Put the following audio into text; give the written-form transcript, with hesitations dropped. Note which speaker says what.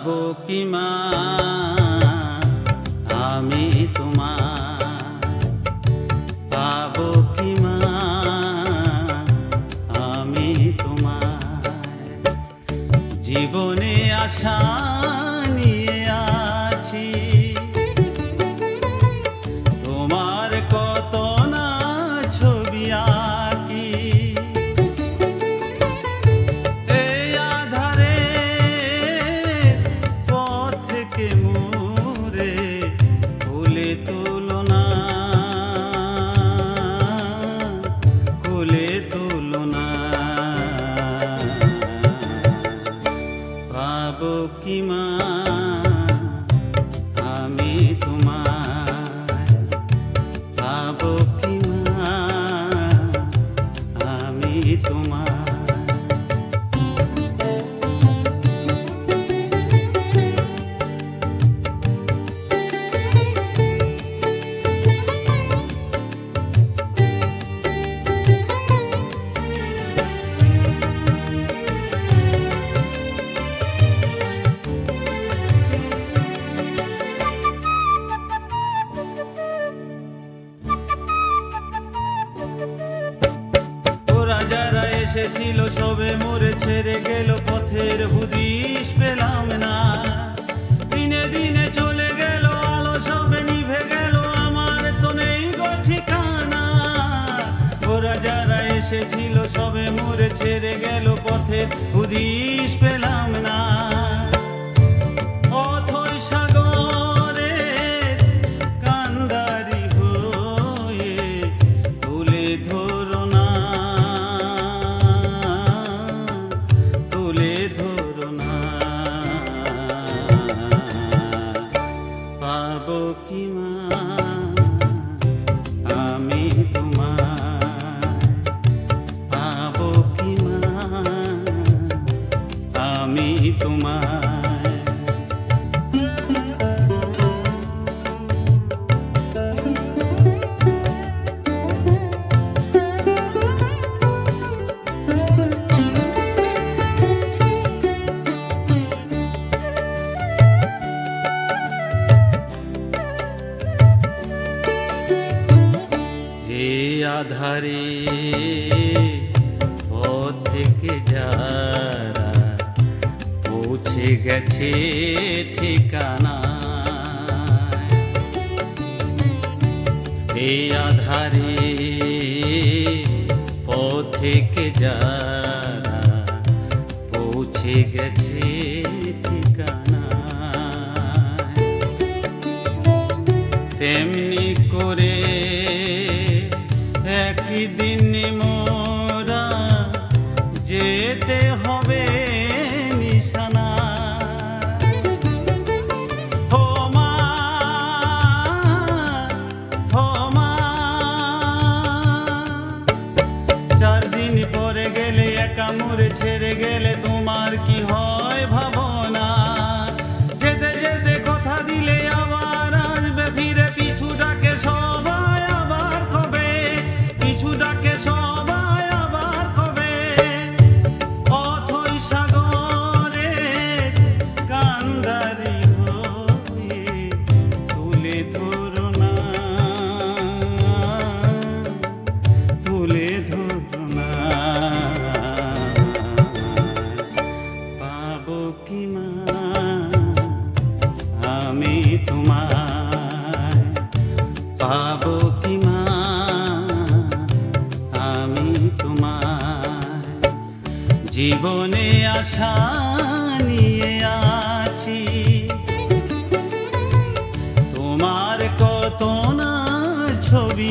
Speaker 1: পাবো কি মা আমি তোমায়, পাবো কি মা আমি তোমায়। জীবনে আশা নিয়ে আছি, তোমার কত না ছবি আঁকি। এই আধারে পথ থেকে মোরে কোলে তুলো না, কোলে তুলো না। পাবো কি মা আমি তোমায়, পাবো কি মা আমি তোমায়। যারা এসেছিল সবে মোরে ছেড়ে গেল, পথের হুদিস পেলাম না। দিনে দিনে চলে গেল আলো সবে নিভে গেল, আমার তো নেই গো ঠিকানা। ওরা যারা এসেছিল সবে মোরে ছেড়ে গেল, পথের হুদিস পেলাম না। অথই সাগরের কান্দারি হয়ে তুলে ধরো না, তুলে ধরো না। পাবো কি মা আমি তোমায়, পাবো কি মা আমি তোমায়। আধারে পথ থেকে যারা পৌঁছে গেছে ঠিকানা, এই আধারে পথ থেকে যারা পৌঁছে গেছে ঠিকানা, তেমনি করে একদিন মোরা যেতে হবে নিশানা। ও মা, ও মা, 4 দিন পরে গেলে একা মোরে ছেড়ে গেলে তোমার কি হয় ভাবনা। যেতে যেতে কথা দিলে আবার আসবে ফিরে, পিছু ডাকে সবাই আবার কবে, পিছু ডাকে সবাই আবার কবে। অথই সাগরের কান্দারি হয়ে তুলে ধরো না, তুলে ধরো না। পাবো কি মা আমি তোমায়, পাবো কি মা আমি তোমায়। জীবনে আশা নিয়ে আছি, তোমার কত না ছবি